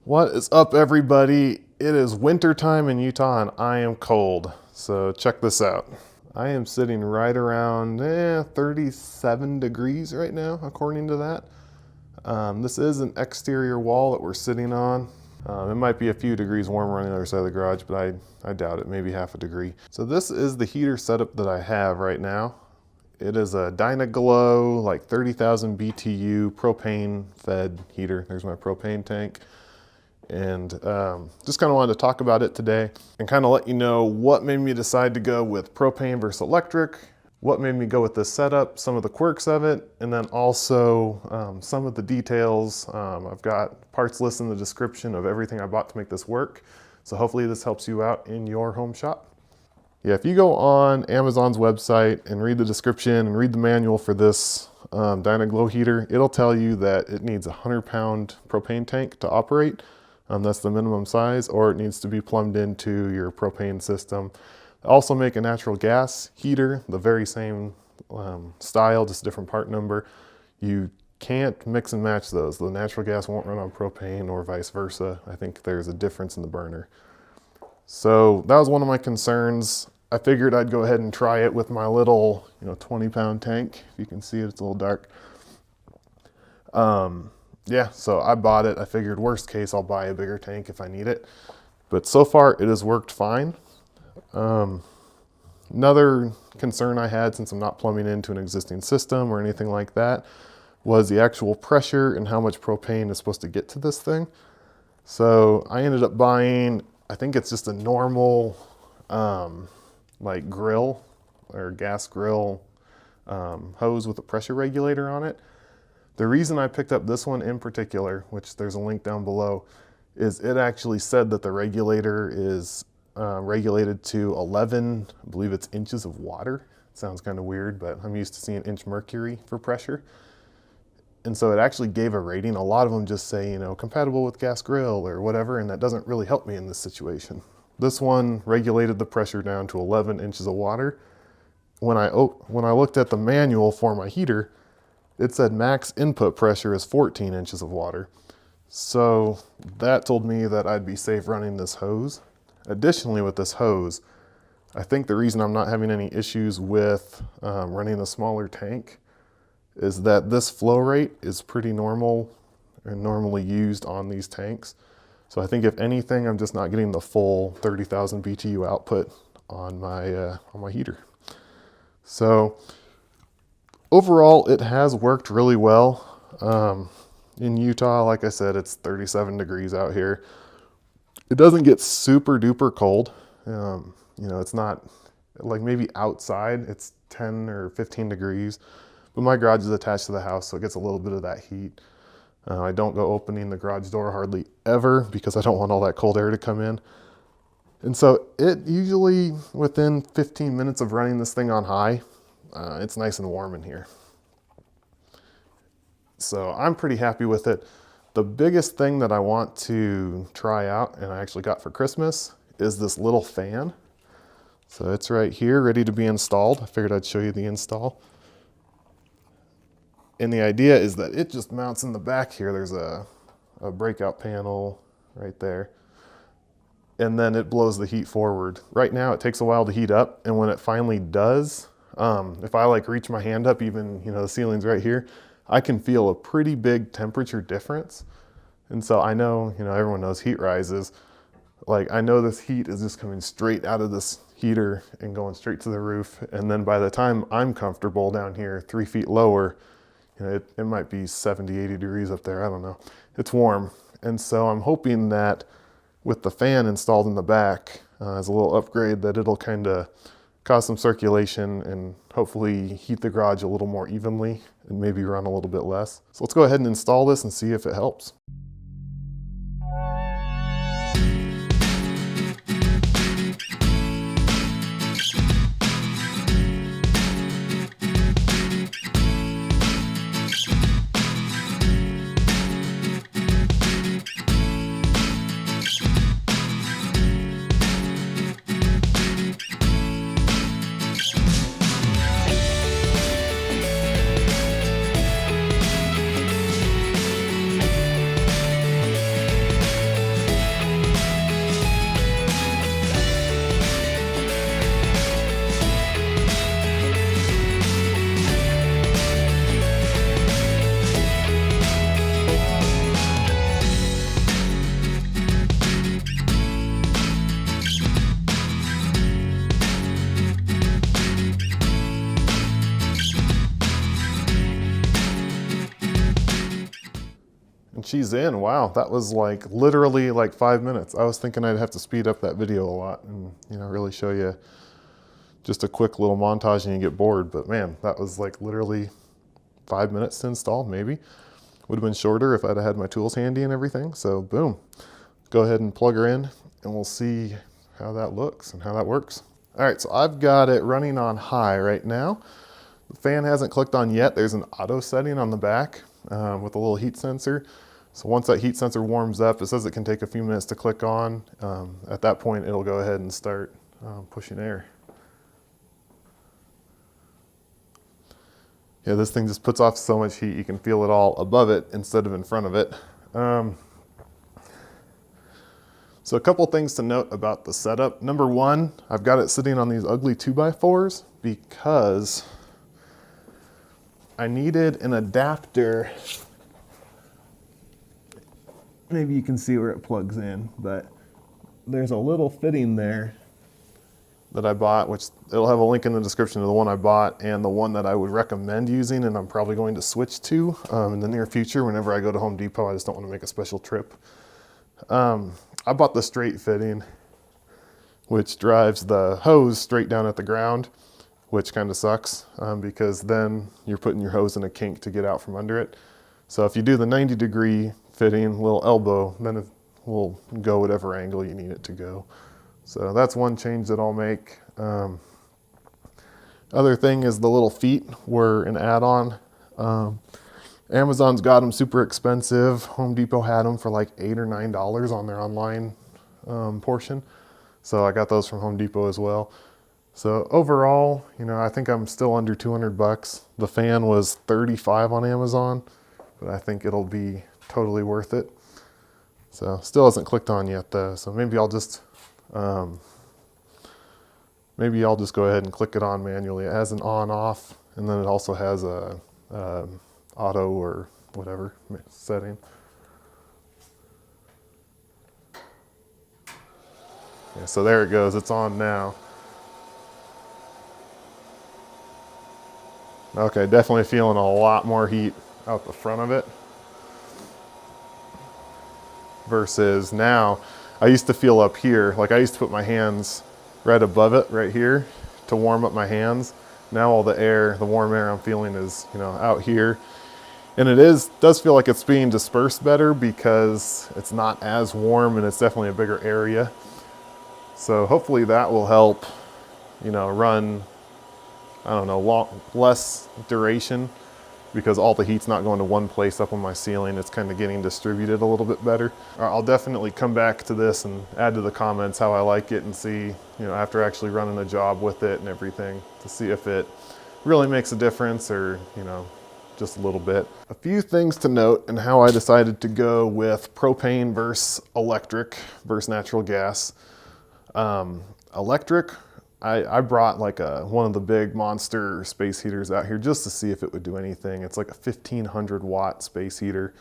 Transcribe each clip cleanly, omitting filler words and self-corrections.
What is up, everybody? It is winter time in Utah and I am cold. So check this out. I am sitting right around 37 degrees right now, according to that. This is an exterior wall that we're sitting on. It might be a few degrees warmer on the other side of the garage, but I doubt it, maybe half a degree. So this is the heater setup that I have right now. It is a Dynaglow, like 30,000 BTU propane fed heater. There's my propane tank. And just kind of wanted to talk about it today and kind of let you know what made me decide to go with propane versus electric, what made me go with this setup, some of the quirks of it, and then also some of the details. I've got parts lists in the description of everything I bought to make this work. So hopefully this helps you out in your home shop. Yeah, if you go on Amazon's website and read the description and read the manual for this Dynaglow heater, it'll tell you that it needs a 100-pound propane tank to operate. That's the minimum size, or it needs to be plumbed into your propane system. They also make a natural gas heater, the very same style, just a different part number. You can't mix and match those. The natural gas won't run on propane or vice versa. I think there's a difference in the burner. So that was one of my concerns. I figured I'd go ahead and try it with my little 20-pound tank. If you can see it, it's a little dark. Yeah, so I bought it. I figured worst case, I'll buy a bigger tank if I need it. But so far, it has worked fine. Another concern I had, since I'm not plumbing into an existing system or anything like that, was the actual pressure and how much propane is supposed to get to this thing. So I ended up buying, I think it's just a normal like grill or gas grill hose with a pressure regulator on it. The reason I picked up this one in particular, which there's a link down below, is it actually said that the regulator is regulated to 11, I believe it's inches of water. It sounds kind of weird, but I'm used to seeing inch mercury for pressure. And so it actually gave a rating. A lot of them just say, compatible with gas grill or whatever, and that doesn't really help me in this situation. This one regulated the pressure down to 11 inches of water. When I looked at the manual for my heater, it said max input pressure is 14 inches of water. So that told me that I'd be safe running this hose. Additionally, with this hose, I think the reason I'm not having any issues with running a smaller tank is that this flow rate is pretty normal and normally used on these tanks. So I think if anything, I'm just not getting the full 30,000 BTU output on my heater. So overall, it has worked really well. In Utah, like I said, it's 37 degrees out here. It doesn't get super duper cold. It's not like maybe outside, it's 10 or 15 degrees, but my garage is attached to the house, so it gets a little bit of that heat. I don't go opening the garage door hardly ever because I don't want all that cold air to come in. And so it usually, within 15 minutes of running this thing on high, it's nice and warm in here. So I'm pretty happy with it. The biggest thing that I want to try out, and I actually got for Christmas, is this little fan. So it's right here, ready to be installed. I figured I'd show you the install. And the idea is that it just mounts in the back here. There's a breakout panel right there. And then it blows the heat forward. Right now it takes a while to heat up, and when it finally does, if I reach my hand up, even the ceiling's right here, I can feel a pretty big temperature difference. And so I know, everyone knows heat rises. I know this heat is just coming straight out of this heater and going straight to the roof. And then by the time I'm comfortable down here 3 feet lower, it might be 70, 80 degrees up there. I don't know. It's warm. And so I'm hoping that with the fan installed in the back as a little upgrade, that it'll kind of cause some circulation and hopefully heat the garage a little more evenly and maybe run a little bit less. So let's go ahead and install this and see if it helps. she's in. Wow, that was like literally like 5 minutes. I was thinking I'd have to speed up that video a lot and, you know, really show you just a quick little montage and you get bored. But man, that was like literally 5 minutes to install, maybe. Would have been shorter if I'd had my tools handy and everything. So boom, go ahead and plug her in and we'll see how that looks and how that works. All right, so I've got it running on high right now. The fan hasn't clicked on yet. There's an auto setting on the back with a little heat sensor. So once that heat sensor warms up, it says it can take a few minutes to click on. At that point, it'll go ahead and start pushing air. Yeah, this thing just puts off so much heat. You can feel it all above it instead of in front of it. So a couple things to note about the setup. Number one, I've got it sitting on these ugly 2x4s because I needed an adapter. Maybe you can see where it plugs in, but there's a little fitting there that I bought, which it'll have a link in the description to the one I bought and the one that I would recommend using and I'm probably going to switch to in the near future whenever I go to Home Depot. I just don't want to make a special trip. I bought the straight fitting, which drives the hose straight down at the ground, which kind of sucks because then you're putting your hose in a kink to get out from under it. So if you do the 90-degree fitting, little elbow, then it will go whatever angle you need it to go. So that's one change that I'll make. Other thing is the little feet were an add-on. Amazon's got them super expensive. Home Depot had them for like $8 or $9 on their online portion. So I got those from Home Depot as well. So overall, you know, I think I'm still under 200 bucks. The fan was $35 on Amazon, but I think it'll be totally worth it. So still hasn't clicked on yet though. So maybe I'll just go ahead and click it on manually. It has an on off and then it also has a auto or whatever setting. Yeah, so there it goes, it's on now. Okay, definitely feeling a lot more heat out the front of it. Versus now, I used to feel up here, like I used to put my hands right above it, right here, to warm up my hands. Now all the air, the warm air I'm feeling is, you know, out here. And it does feel like it's being dispersed better because it's not as warm and it's definitely a bigger area. So hopefully that will help, you know, run, I don't know, less duration because all the heat's not going to one place up on my ceiling. It's kind of getting distributed a little bit better. I'll definitely come back to this and add to the comments how I like it and see, you know, after actually running a job with it and everything to see if it really makes a difference or, you know, just a little bit. A few things to note and how I decided to go with propane versus electric versus natural gas. Electric, I brought like one of the big monster space heaters out here just to see if it would do anything. It's like a 1500 watt space heater.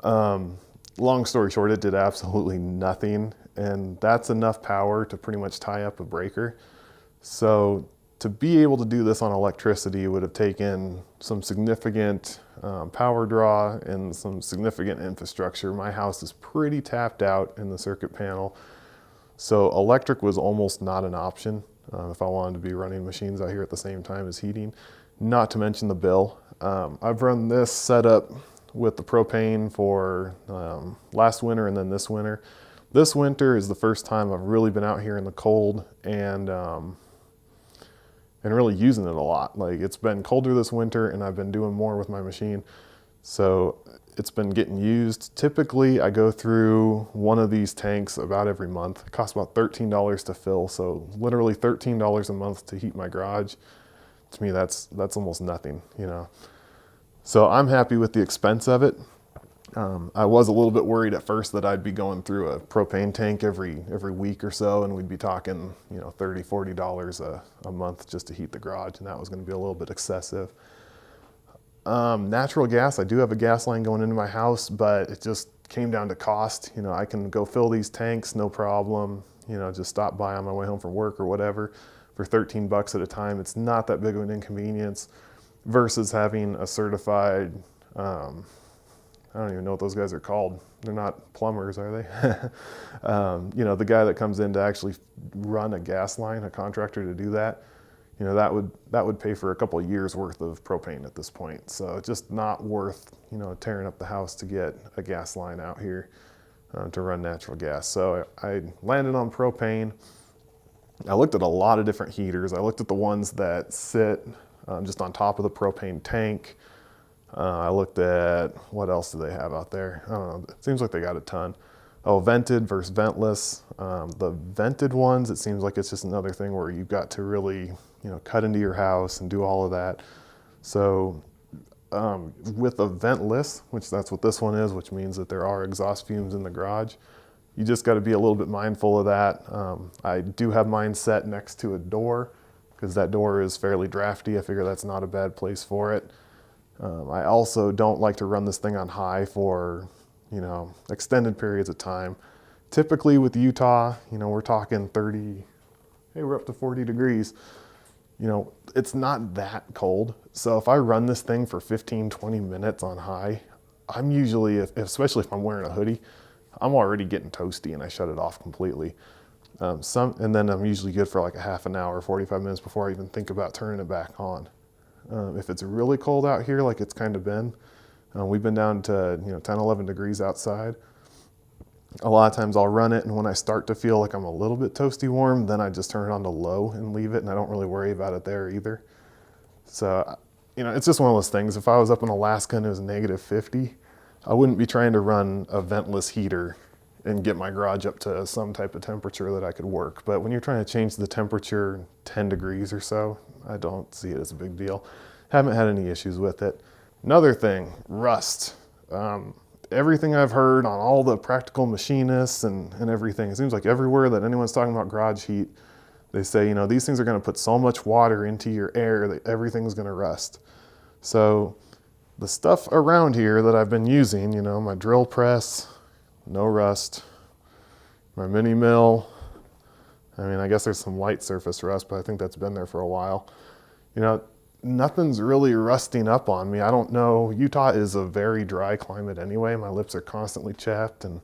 Long story short, it did absolutely nothing. And that's enough power to pretty much tie up a breaker. So to be able to do this on electricity would have taken some significant power draw and some significant infrastructure. My house is pretty tapped out in the circuit panel. So electric was almost not an option if I wanted to be running machines out here at the same time as heating, not to mention the bill. I've run this setup with the propane for last winter and then this winter. This winter is the first time I've really been out here in the cold and really using it a lot. Like it's been colder this winter and I've been doing more with my machine. So it's been getting used. Typically I go through one of these tanks about every month. It costs about $13 to fill. So literally $13 a month to heat my garage. To me, that's almost nothing, you know? So I'm happy with the expense of it. I was a little bit worried at first that I'd be going through a propane tank every week or so, and we'd be talking, you know, $30, $40 a month just to heat the garage, and that was going to be a little bit excessive. Natural gas, I do have a gas line going into my house, but it just came down to cost. You know, I can go fill these tanks, no problem, you know, just stop by on my way home from work or whatever for 13 bucks at a time. It's not that big of an inconvenience versus having a certified I don't even know what those guys are called. They're not plumbers, are they? You know, the guy that comes in to actually run a gas line, a contractor to do that, you know, that would pay for a couple of years worth of propane at this point. So it's just not worth, you know, tearing up the house to get a gas line out here to run natural gas. So I landed on propane. I looked at a lot of different heaters. I looked at the ones that sit just on top of the propane tank. I looked at, what else do they have out there? I don't know, it seems like they got a ton. Oh, vented versus ventless. The vented ones, it seems like it's just another thing where you've got to really, you know, cut into your house and do all of that. So with a ventless, which that's what this one is, which means that there are exhaust fumes in the garage, you just got to be a little bit mindful of that. I do have mine set next to a door because that door is fairly drafty. I figure that's not a bad place for it. I also don't like to run this thing on high for, you know, extended periods of time. Typically with Utah, you know, we're talking 30, hey, we're up to 40 degrees. You know, it's not that cold. So if I run this thing for 15, 20 minutes on high, I'm usually, especially if I'm wearing a hoodie, I'm already getting toasty and I shut it off completely. And then I'm usually good for like a half an hour, 45 minutes before I even think about turning it back on. If it's really cold out here, like it's kind of been, we've been down to, you know, 10, 11 degrees outside. A lot of times I'll run it, and when I start to feel like I'm a little bit toasty warm, then I just turn it on to low and leave it, and I don't really worry about it there either. So, you know, it's just one of those things. If I was up in Alaska and it was negative 50, I wouldn't be trying to run a ventless heater and get my garage up to some type of temperature that I could work. But when you're trying to change the temperature 10 degrees or so, I don't see it as a big deal. Haven't had any issues with it. Another thing, rust. Everything I've heard on all the practical machinists and everything, it seems like everywhere that anyone's talking about garage heat, they say, you know, these things are going to put so much water into your air that everything's going to rust. So the stuff around here that I've been using, you know, my drill press, no rust, my mini mill, I mean, I guess there's some light surface rust, but I think that's been there for a while. You know, nothing's really rusting up on me. I don't know. Utah is a very dry climate anyway. My lips are constantly chapped and,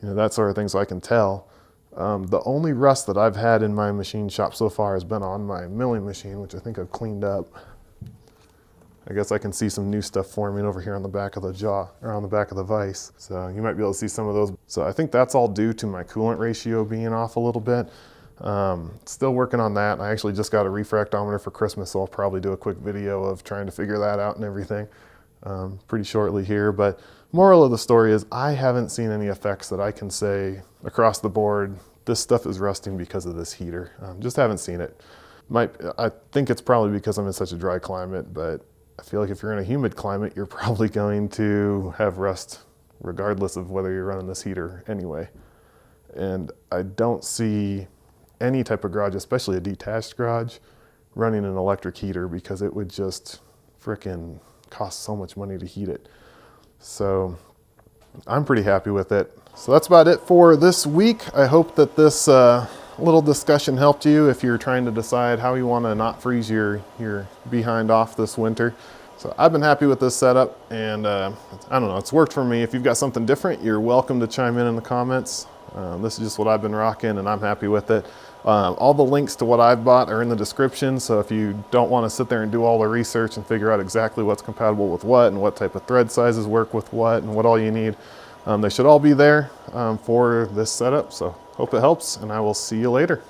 you know, that sort of thing, so I can tell. The only rust that I've had in my machine shop so far has been on my milling machine, which I think I've cleaned up. I guess I can see some new stuff forming over here on the back of the jaw, or on the back of the vise. So you might be able to see some of those. So I think that's all due to my coolant ratio being off a little bit. Still working on that. I actually just got a refractometer for Christmas, so I'll probably do a quick video of trying to figure that out and everything pretty shortly here. But moral of the story is I haven't seen any effects that I can say across the board, this stuff is rusting because of this heater. Just haven't seen it. I think it's probably because I'm in such a dry climate, but I feel like if you're in a humid climate, you're probably going to have rust regardless of whether you're running this heater anyway. And I don't see any type of garage, especially a detached garage, running an electric heater because it would just frickin' cost so much money to heat it. So I'm pretty happy with it. So that's about it for this week. I hope that this little discussion helped you if you're trying to decide how you want to not freeze your behind off this winter. So I've been happy with this setup, and I don't know, it's worked for me. If you've got something different, you're welcome to chime in the comments. This is just what I've been rocking, and I'm happy with it. All the links to what I've bought are in the description, so if you don't want to sit there and do all the research and figure out exactly what's compatible with what and what type of thread sizes work with what and what all you need, they should all be there for this setup. So hope it helps, and I will see you later.